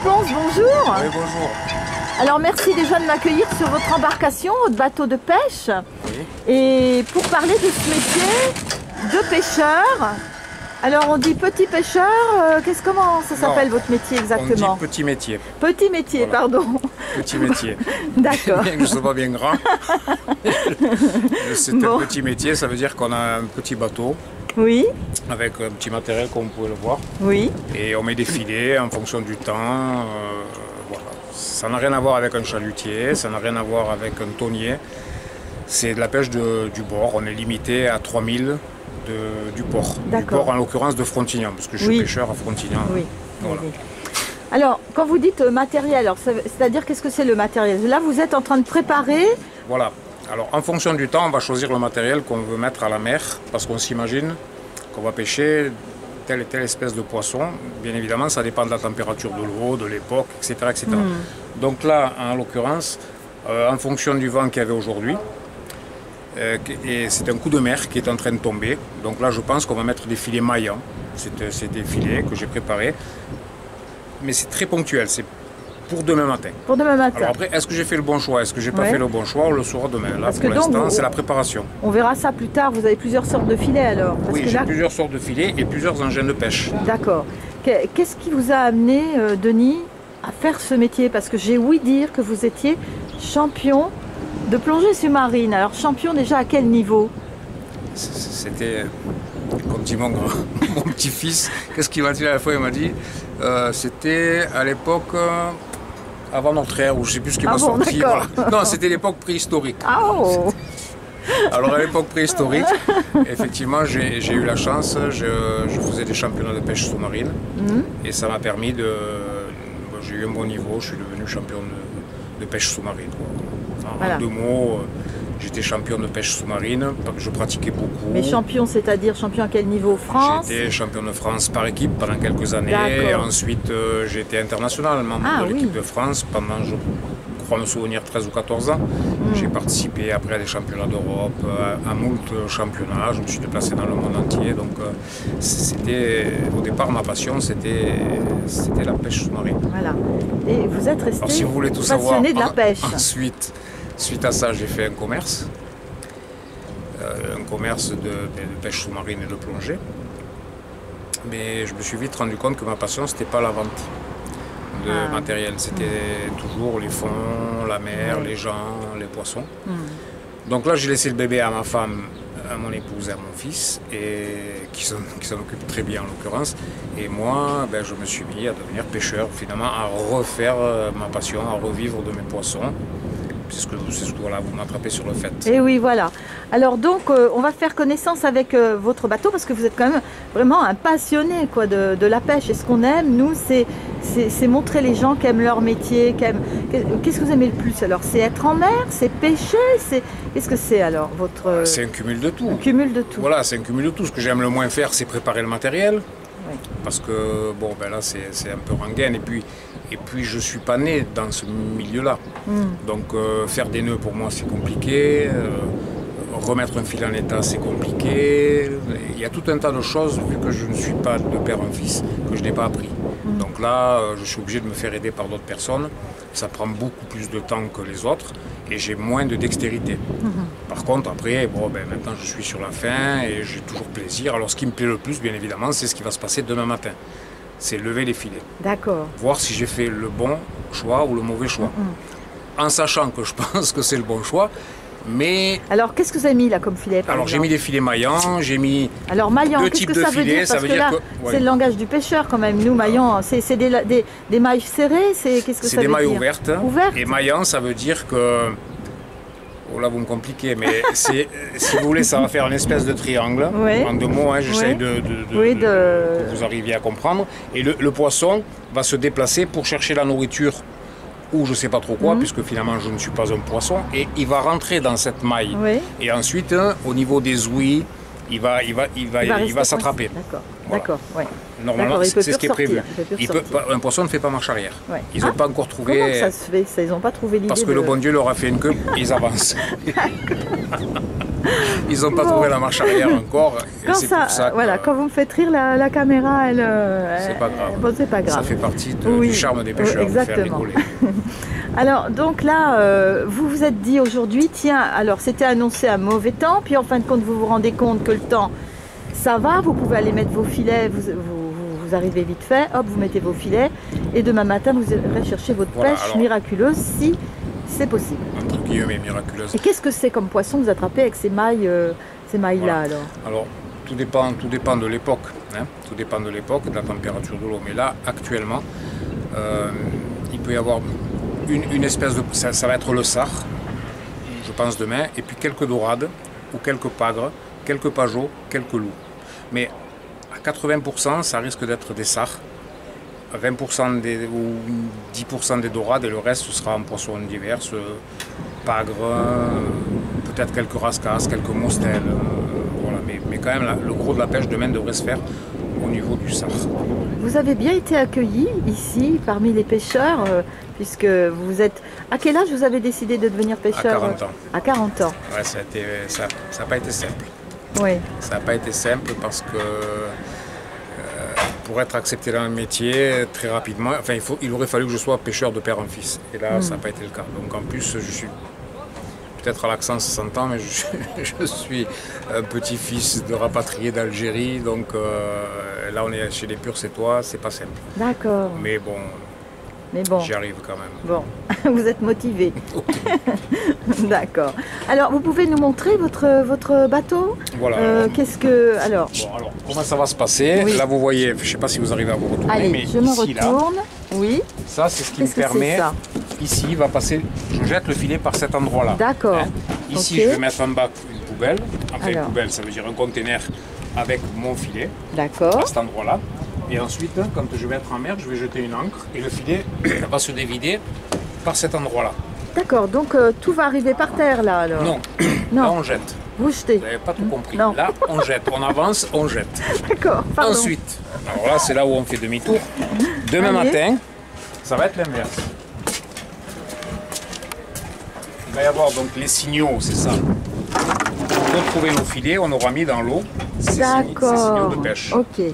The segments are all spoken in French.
Ponce, bonjour. Oui, bonjour. Alors merci déjà de m'accueillir sur votre embarcation, votre bateau de pêche. Oui. Et pour parler de ce métier de pêcheur, alors on dit petit pêcheur, comment ça s'appelle votre métier exactement? On dit petit métier. Petit métier, voilà. pardon. Petit métier. D'accord. Bien que je ne sois pas bien grand. C'est Bon. un petit métier, ça veut dire qu'on a un petit bateau Oui, avec un petit matériel comme vous pouvez le voir. oui. Et on met des filets en fonction du temps. Voilà. Ça n'a rien à voir avec un chalutier, ça n'a rien à voir avec un tonnier. C'est de la pêche du bord. On est limité à 3000 du port. Du D'accord. port en l'occurrence de Frontignan, parce que je suis Oui. pêcheur à Frontignan. Oui. Voilà. Oui. Alors, quand vous dites matériel, alors c'est-à-dire qu'est-ce que c'est le matériel? Là, vous êtes en train de préparer. Voilà. Alors, en fonction du temps, on va choisir le matériel qu'on veut mettre à la mer, parce qu'on s'imagine qu'on va pêcher telle et telle espèce de poisson. Bien évidemment, ça dépend de la température de l'eau, de l'époque, etc., etc. Donc là, en l'occurrence, en fonction du vent qu'il y avait aujourd'hui, et c'est un coup de mer qui est en train de tomber. Donc là, je pense qu'on va mettre des filets maillants. C'est des filets que j'ai préparés. Mais c'est très ponctuel, c'est pour demain matin. Pour demain matin. Alors après, est-ce que j'ai fait le bon choix? Est-ce que j'ai pas Ouais. fait le bon choix? On le saura demain. Là, Parce pour que donc, l'instant, c'est la préparation. On verra ça plus tard. Vous avez plusieurs sortes de filets alors. Parce Oui, que j'ai là- plusieurs sortes de filets et plusieurs engins de pêche. D'accord. Qu'est-ce qui vous a amené, Denis, à faire ce métier? Parce que j'ai ouï dire que vous étiez champion de plongée sous-marine. Alors champion déjà à quel niveau? C'était, comme dit mon petit-fils, qu'est-ce qu'il m'a dit à la fois? Il m'a dit, c'était à l'époque, avant notre ère, ou je ne sais plus ce qui Ah m'a bon, sorti. d'accord. Voilà. Non, c'était l'époque préhistorique. Ah oh. Alors à l'époque préhistorique, effectivement, j'ai eu la chance, je faisais des championnats de pêche sous-marine et ça m'a permis de... J'ai eu un bon niveau, je suis devenu champion de pêche sous-marine. En Voilà. 2 mots, j'étais champion de pêche sous-marine, je pratiquais beaucoup. Mais champion, c'est-à-dire champion à quel niveau? France? J'étais champion de France par équipe pendant quelques années. D'accord. Et ensuite, j'ai été international, membre Ah, de l'équipe oui. de France pendant, je crois me souvenir, 13 ou 14 ans. J'ai participé après à des championnats d'Europe, à moult championnats. Je me suis déplacé dans le monde entier. Donc, c'était au départ ma passion, c'était la pêche sous-marine. Voilà. Et vous êtes resté Alors, si vous voulez tout savoir, passionné de la pêche. ensuite, suite à ça, j'ai fait un commerce. Un commerce de pêche sous-marine et de plongée. Mais je me suis vite rendu compte que ma passion, c'était pas la vente de matériel. C'était toujours les fonds, la mer, les gens, les poissons. Donc là, j'ai laissé le bébé à ma femme, à mon épouse et à mon fils, et qui s'en occupent très bien en l'occurrence. Et moi, ben, je me suis mis à devenir pêcheur, finalement, à refaire ma passion, à revivre de mes poissons. C'est ce que voilà, vous m'attrapez sur le fait. Et oui, voilà. Alors donc, on va faire connaissance avec votre bateau parce que vous êtes quand même vraiment un passionné quoi, de la pêche. Et ce qu'on aime, nous, c'est montrer les gens qui aiment leur métier. Qu'est-ce que vous aimez le plus alors? C'est être en mer? C'est pêcher? Qu'est-ce que c'est alors votre... C'est un cumul de tout. Un cumul de tout. Voilà, c'est un cumul de tout. Ce que j'aime le moins faire, c'est préparer le matériel. Oui. Parce que, bon, ben là, c'est un peu rengaine. Et puis, je ne suis pas né dans ce milieu-là. Donc, faire des nœuds, pour moi, c'est compliqué. Remettre un fil en état, c'est compliqué. Il y a tout un tas de choses, vu que je ne suis pas de père en fils, que je n'ai pas appris. Donc là, je suis obligé de me faire aider par d'autres personnes. Ça prend beaucoup plus de temps que les autres et j'ai moins de dextérité. Par contre, après, bon, ben, maintenant je suis sur la fin et j'ai toujours plaisir. Alors ce qui me plaît le plus, bien évidemment, c'est ce qui va se passer demain matin. C'est lever les filets. D'accord. Voir si j'ai fait le bon choix ou le mauvais choix. En sachant que je pense que c'est le bon choix, mais... Alors, qu'est-ce que vous avez mis là comme filet par Alors j'ai exemple mis des filets maillants, j'ai mis... Alors maillant, deux qu'est-ce types que de ça veut filets, dire? ça Parce veut que dire là, que- ouais. c'est le langage du pêcheur quand même. Nous, maillons, c'est des mailles serrées? Qu'est-ce que C'est ça des veut mailles dire? ouvertes. Ouvertes. Et maillant, ça veut dire que... Oh là, vous me compliquez, mais si vous voulez, ça va faire une espèce de triangle. Oui. En 2 mots, hein, j'essaie Oui. Oui, que vous arriviez à comprendre. Et le poisson va se déplacer pour chercher la nourriture ou je ne sais pas trop quoi, puisque finalement je ne suis pas un poisson. Et il va rentrer dans cette maille. Oui. Et ensuite, au niveau des ouïes, il va rester s'attraper. coincé. D'accord, Voilà. d'accord, ouais. Normalement, D'accord, il peut c'est ce qui est plus prévu. ressortir, il peut plus ressortir. Un poisson ne fait pas marche arrière. Ouais. Ils n'ont Ah, pas encore trouvé... Comment ça se fait? Ils n'ont pas trouvé l'idée Parce que de... le bon Dieu leur a fait une queue, ils avancent. Ils n'ont pas Bon. trouvé la marche arrière encore. Et Quand c'est pour ça que voilà, quand vous me faites rire, la caméra, c'est pas grave. bon, c'est pas Ça grave. fait partie Oui, du charme des pêcheurs, de faire exactement. rigoler. Alors, donc là, vous vous êtes dit aujourd'hui, tiens, alors c'était annoncé un mauvais temps, puis en fin de compte, vous vous rendez compte que le temps, ça va, vous pouvez aller mettre vos filets, vous arrivez vite fait, hop, vous mettez vos filets, et demain matin, vous irez chercher votre Voilà, pêche alors- miraculeuse, si c'est possible. Entre guillemets, miraculeuse. Et qu'est-ce que c'est comme poisson que vous attrapez avec ces mailles-là, Voilà. alors? Alors, tout dépend de l'époque. Hein. Tout dépend de l'époque, de la température de l'eau. Mais là, actuellement, il peut y avoir une espèce de... Ça va être le sard, je pense demain, et puis quelques dorades, ou quelques pagres, quelques pageaux, quelques loups. Mais à 80%, ça risque d'être des sards. 20% ou 10% des dorades, et le reste, ce sera en poissons divers, pagres, peut-être quelques rascasses, quelques mostelles. Voilà. Mais quand même, le gros de la pêche demain devrait se faire au niveau du sard. Vous avez bien été accueillis ici parmi les pêcheurs, puisque vous êtes... À quel âge vous avez décidé de devenir pêcheur? À 40 ans. À 40 ans, Ouais, ça n'a pas été simple. oui. Ça n'a pas été simple parce que pour être accepté dans le métier très rapidement, enfin, il aurait fallu que je sois pêcheur de père en fils. Et là, ça n'a pas été le cas. Donc en plus, je suis... Peut-être à l'accent ça s'entend, mais je suis un petit-fils de rapatrié d'Algérie, donc là on est chez les purs sétois, c'est pas simple. D'accord. Mais bon, Bon, j'y arrive quand même. bon, vous êtes motivé. D'accord. Alors, vous pouvez nous montrer votre bateau? Voilà. Qu'est-ce que... Alors, Bon, alors, comment ça va se passer? Oui. Là vous voyez, je ne sais pas si vous arrivez à vous retourner, allez, mais je me ici, là, retourne. Oui. ça c'est ce qui me Qu'est-ce que c'est, permet, ça? ici il va passer, je jette le filet par cet endroit-là. D'accord. Ici Ok. je vais mettre en bas une poubelle, enfin une Alors. poubelle ça veut dire un conteneur avec mon filet. D'accord. À cet endroit-là. Et ensuite, quand je vais être en mer, je vais jeter une ancre et le filet va se dévider par cet endroit-là. D'accord, donc tout va arriver par terre, là, alors? Non, Non. là on jette. Vous jetez? Vous n'avez pas tout compris. Non. Là on jette, on avance, on jette. D'accord, pardon. Ensuite, alors là c'est là où on fait demi-tour. Demain Allez. matin, ça va être l'inverse. Il va y avoir donc les signaux, c'est ça. Pour retrouver nos filets, on aura mis dans l'eau ces signaux D'accord. de pêche. Ok.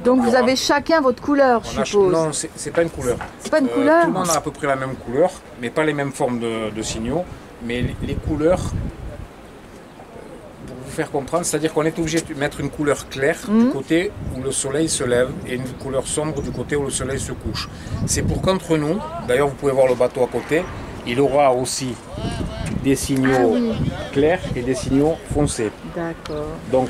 Donc vous avez chacun votre couleur, je suppose. Non, c'est pas une couleur. C'est pas une couleur? Tout le monde a à peu près la même couleur, mais pas les mêmes formes de signaux. Mais les couleurs, pour vous faire comprendre, c'est-à-dire qu'on est obligé de mettre une couleur claire du côté où le soleil se lève et une couleur sombre du côté où le soleil se couche. C'est pour qu'entre nous, d'ailleurs vous pouvez voir le bateau à côté, il aura aussi des signaux clairs et des signaux foncés. D'accord. Donc,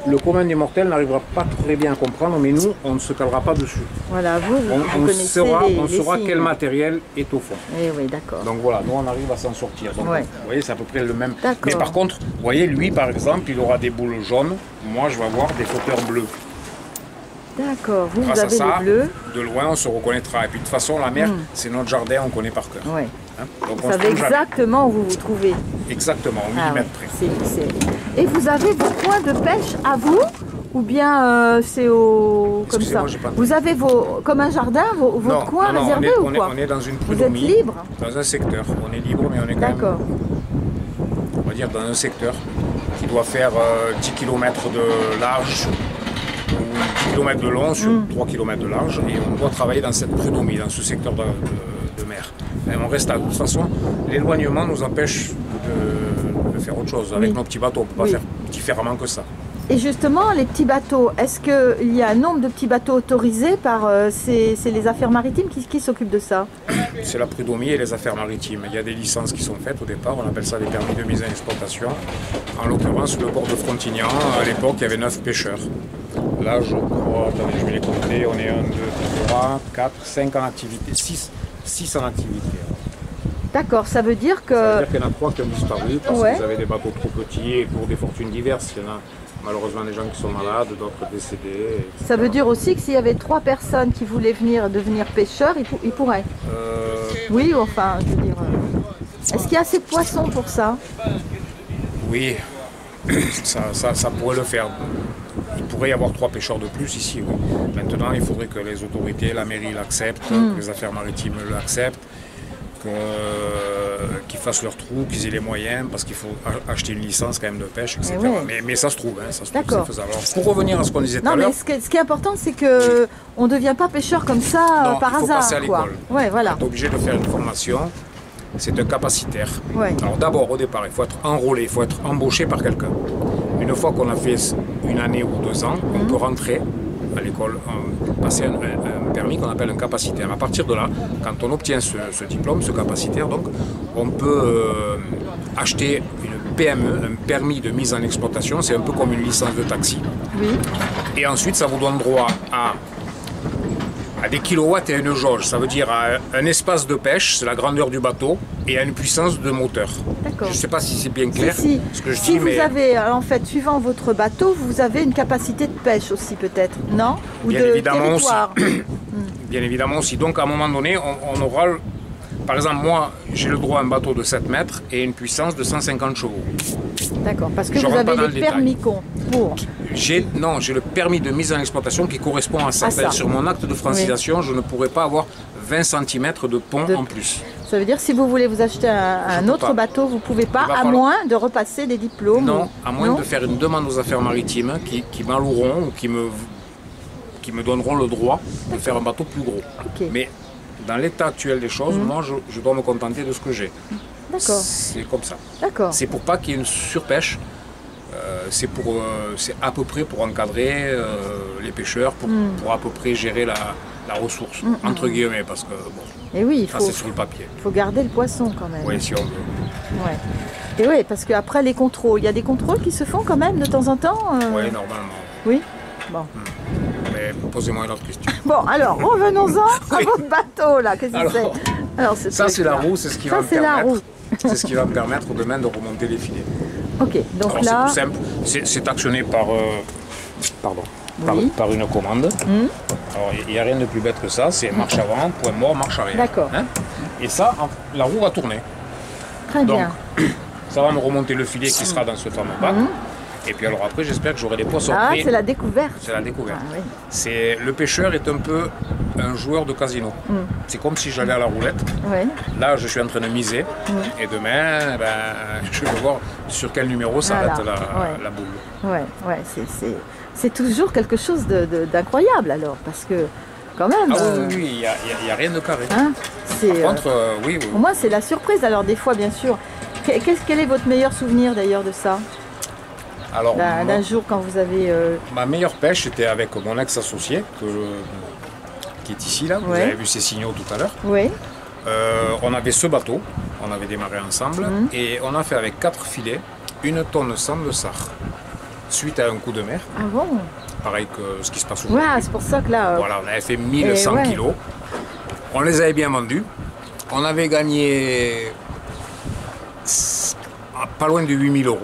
le commun des mortels n'arrivera pas très bien à comprendre, mais nous, on ne se calera pas dessus. Voilà, vous On connaissez les saura signes. quel matériel est au fond. Eh oui, d'accord. Donc voilà, nous on arrive à s'en sortir. Donc, Ouais. vous voyez, c'est à peu près le même. D'accord. Mais par contre, vous voyez, lui par exemple, il aura des boules jaunes. Moi, je vais avoir des flotteurs bleus. D'accord, vous Grâce à avez ça, les bleus. de loin, on se reconnaîtra. Et puis de toute façon, la mer, c'est notre jardin, on connaît par cœur. Oui. Hein. Donc, Vous on se savez trompe jamais. exactement où vous vous trouvez. Exactement, au Ah millimètre ouais, près. Et vous avez vos coins de pêche à vous? Ou bien c'est au... comme ça? Excusez-moi, j'ai pas Vous avez comme un jardin, votre coin non, réservé ou quoi? on est dans une Vous êtes prud'homie, libre? dans un secteur. On est libre, mais on est quand même, D'accord. on va dire, dans un secteur qui doit faire 10 km de large ou 10 km de long sur 3 km de large. Et on doit travailler dans cette prud'homie, dans ce secteur de mer. Et on reste là. De toute façon, l'éloignement nous empêche de faire autre chose. Avec Oui. nos petits bateaux, on ne peut pas Oui. faire différemment que ça. Et justement, les petits bateaux, est-ce qu'il y a un nombre de petits bateaux autorisés par... c'est les affaires maritimes qui s'occupent de ça? C'est la prud'homie et les affaires maritimes. Il y a des licences qui sont faites au départ, on appelle ça des permis de mise en exploitation. En l'occurrence, le port de Frontignan, à l'époque, il y avait 9 pêcheurs. Là, je crois, attendez, je vais les compter, on est 1, 2, 3, 4, 5 en activité, 6 en activité. D'accord, ça veut dire que... Ça veut dire qu'il y en a 3 qui ont disparu parce Ouais. qu'ils avaient des bateaux trop petits et pour des fortunes diverses. Il y en a malheureusement des gens qui sont malades, d'autres décédés. etc. Ça veut dire aussi que s'il y avait 3 personnes qui voulaient devenir pêcheurs, ils pourraient. Oui, enfin, je veux dire... Est-ce qu'il y a assez de poissons pour ça? Oui, ça pourrait le faire. Il pourrait y avoir 3 pêcheurs de plus ici, oui. Maintenant, il faudrait que les autorités, la mairie l'acceptent, que les affaires maritimes l'acceptent, que qu'ils fassent leur trou, qu'ils aient les moyens, parce qu'il faut acheter une licence quand même de pêche, etc. Ouais. Mais ça se trouve, hein, ça se trouve, D'accord. c'est faisable. Alors, pour revenir à ce qu'on disait tout Non, à mais l'heure, ce qui est important, c'est que on ne devient pas pêcheur comme ça non, par il faut hasard. passer à Quoi. l'école. Ouais, voilà. on est obligé de faire une formation. C'est un capacitaire. Ouais. Alors d'abord, au départ, il faut être enrôlé, il faut être embauché par quelqu'un. Une fois qu'on a fait une année ou 2 ans, on peut rentrer à l'école, passer un permis qu'on appelle un capacitaire. À partir de là, quand on obtient ce diplôme, ce capacitaire, donc, on peut acheter une PME, un permis de mise en exploitation. C'est un peu comme une licence de taxi. Oui. Et ensuite, ça vous donne droit à des kilowatts et à une jauge. Ça veut dire à un espace de pêche, c'est la grandeur du bateau, et à une puissance de moteur. D'accord. Je ne sais pas si c'est bien clair ce que je si dis, vous mais avez, en fait, suivant votre bateau, vous avez une capacité de pêche aussi peut-être, non? Ou bien de évidemment territoire. aussi. Bien évidemment aussi. Donc à un moment donné, on aura... Par exemple, moi, j'ai le droit à un bateau de 7 mètres et une puissance de 150 chevaux. D'accord, parce que Je vous rentre pas avez dans les le permis pour. J'ai le permis de mise en exploitation qui correspond à ça. À C'est-à-dire ça. sur mon acte de francisation, je ne pourrais pas avoir 20 cm de pont en plus. Ça veut dire si vous voulez vous acheter un peux autre pas. bateau, vous ne pouvez pas, Il va à falloir- moins de repasser des diplômes. Non, à moins Non de faire une demande aux affaires maritimes qui m'alloueront ou qui me donneront le droit de faire un bateau plus gros. Ok. Mais dans l'état actuel des choses, moi, je dois me contenter de ce que j'ai. D'accord, C'est comme ça. d'accord. C'est pour pas qu'il y ait une surpêche. C'est à peu près pour encadrer les pêcheurs, pour à peu près gérer la ressource, entre guillemets, parce que bon, Et oui, il ça faut, c'est sur le papier. faut garder le poisson quand même. Oui, si on veut. Ouais. Et oui, parce qu'après les contrôles, il y a des contrôles qui se font quand même de temps en temps. Oui, normalement. Oui. Bon. Mais posez-moi une autre question. Bon, alors revenons-en à votre bateau là. Qu'est-ce que Alors, c'est? Alors, ce Ça, c'est la truc-là. roue, c'est ce qui Ça, va me c'est la permettre. roue. C'est ce qui va me permettre demain de remonter les filets. Ok, donc Alors là. c'est tout simple, c'est actionné par, Oui. par une commande. Alors il n'y a rien de plus bête que ça, c'est marche avant, point mort, marche arrière. D'accord. Hein. Et ça, la roue va tourner. Très Donc bien. ça va me remonter le filet qui sera dans ce fameux bac. Et puis alors après j'espère que j'aurai des poissons. Ah, Mais c'est la découverte. c'est la découverte. Ah, oui. Le pêcheur est un peu un joueur de casino. C'est comme si j'allais à la roulette. Oui. Là, je suis en train de miser. Et demain, je vais voir sur quel numéro s'arrête Voilà. Ouais. la boule. Ouais, ouais, c'est toujours quelque chose d'incroyable alors, parce que quand même. Ah oui, il n'y a rien de carré. Hein, c'est, Par contre, oui. pour moi, c'est la surprise. Alors des fois, bien sûr. Quel est votre meilleur souvenir d'ailleurs de ça? Alors, D'un jour quand vous avez. ma meilleure pêche, c'était avec mon ex-associé, qui est ici, là. Vous Ouais. avez vu ses signaux tout à l'heure. Oui. On avait ce bateau, on avait démarré ensemble, et on a fait avec 4 filets 1 tonne 100 de sard, suite à un coup de mer, Ah bon? pareil que ce qui se passe aujourd'hui. Ouais, c'est pour ça que là. Voilà, on avait fait 1100 ouais. kilos. On les avait bien vendus. On avait gagné pas loin de 8000 €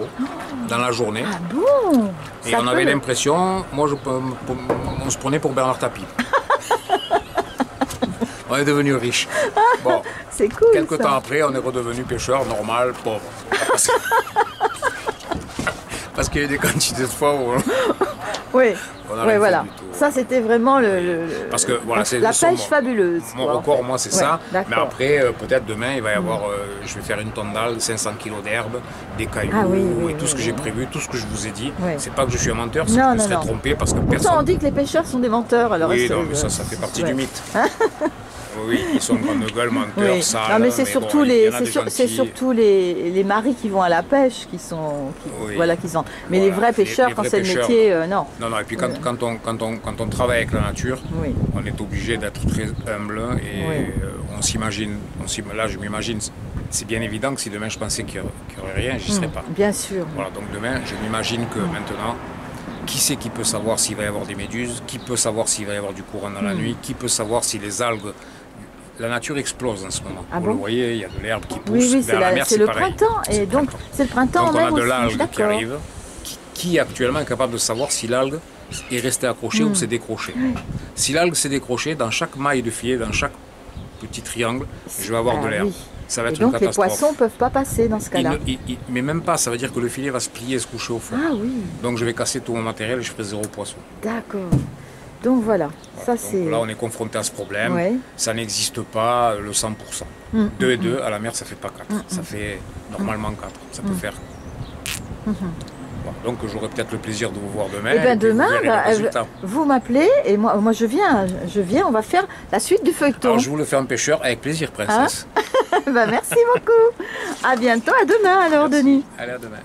dans la journée. Ah bon? Et Ça on avait peut- l'impression, on se prenait pour Bernard Tapie. On est devenu riche. Bon, C'est cool. quelques ça. temps après, on est redevenu pêcheur normal, pauvre. Parce qu'il y a eu des quantités de fois où Oui. on a Ouais, rien fait voilà. du tout. Ça, c'était vraiment Parce que voilà, c'est la le sommet. pêche fabuleuse. Mon quoi, en record, fait. moi, c'est Ouais, ça. Mais d'accord. après, peut-être demain, il va y avoir, je vais faire une tonne d'algues, 500 kilos d'herbe, des cailloux, Ah oui, oui, et tout oui, ce que oui, j'ai oui. prévu, tout ce que je vous ai dit. Oui. C'est pas que je suis un menteur, c'est Non, que je non, serais non. trompé parce que Pourtant, on personne. dit que les pêcheurs sont des menteurs. Alors Oui, est-ce non, que- mais ça fait partie Ouais. du mythe. Oui, ils sont grande gueule, menteurs, Oui. sales. Non, mais c'est bon, surtout il y les, en a des c'est gentils. surtout les maris qui vont à la pêche qui sont, Oui. voilà, qui sont. Mais Voilà, les vrais pêcheurs, les quand vrais c'est le pêcheurs. métier, non. Non, et puis quand on travaille avec la nature, Oui. on est obligé d'être très humble et Oui. on s'imagine, là je m'imagine, c'est bien évident que si demain je pensais qu'il n'y aurait rien, j'y serais pas. Bien sûr. Voilà, donc demain, je m'imagine que maintenant, qui c'est qui peut savoir s'il va y avoir des méduses, qui peut savoir s'il va y avoir du courant dans la nuit, qui peut savoir si les algues... La nature explose en ce moment. Ah Vous bon le voyez, il y a de l'herbe qui pousse. Oui, oui, Vers la mer, c'est le pareil. printemps. C'est Et le donc, printemps. c'est le printemps Donc on même a de aussi. l'algue qui D'accord. arrive, qui actuellement est capable de savoir si l'algue est restée accrochée ou s'est décrochée. Si l'algue s'est décrochée, dans chaque maille de filet, dans chaque petit triangle, je vais avoir Ah de l'herbe. oui. Ça va Et être une donc, les catastrophe. poissons ne peuvent pas passer dans ce cas-là. Mais même pas, ça veut dire que le filet va se plier et se coucher au fond. Ah oui, Donc je vais casser tout mon matériel et je ferai 0 poisson. d'accord. Donc voilà, Voilà. ça Donc c'est... là, on est confronté à ce problème. Ouais. Ça n'existe pas le 100%. 2 et 2, à la mer, ça fait pas 4. Ça fait normalement 4. Ça peut faire... Voilà. Donc j'aurai peut-être le plaisir de vous voir demain. Et bien puis demain, vous verrez le résultat. vous m'appelez et moi je viens, on va faire la suite du feuilleton. Alors je vous le fais en pêcheur avec plaisir, princesse. Ben, merci beaucoup. À bientôt, à demain alors, Merci. Denis. Allez, à demain.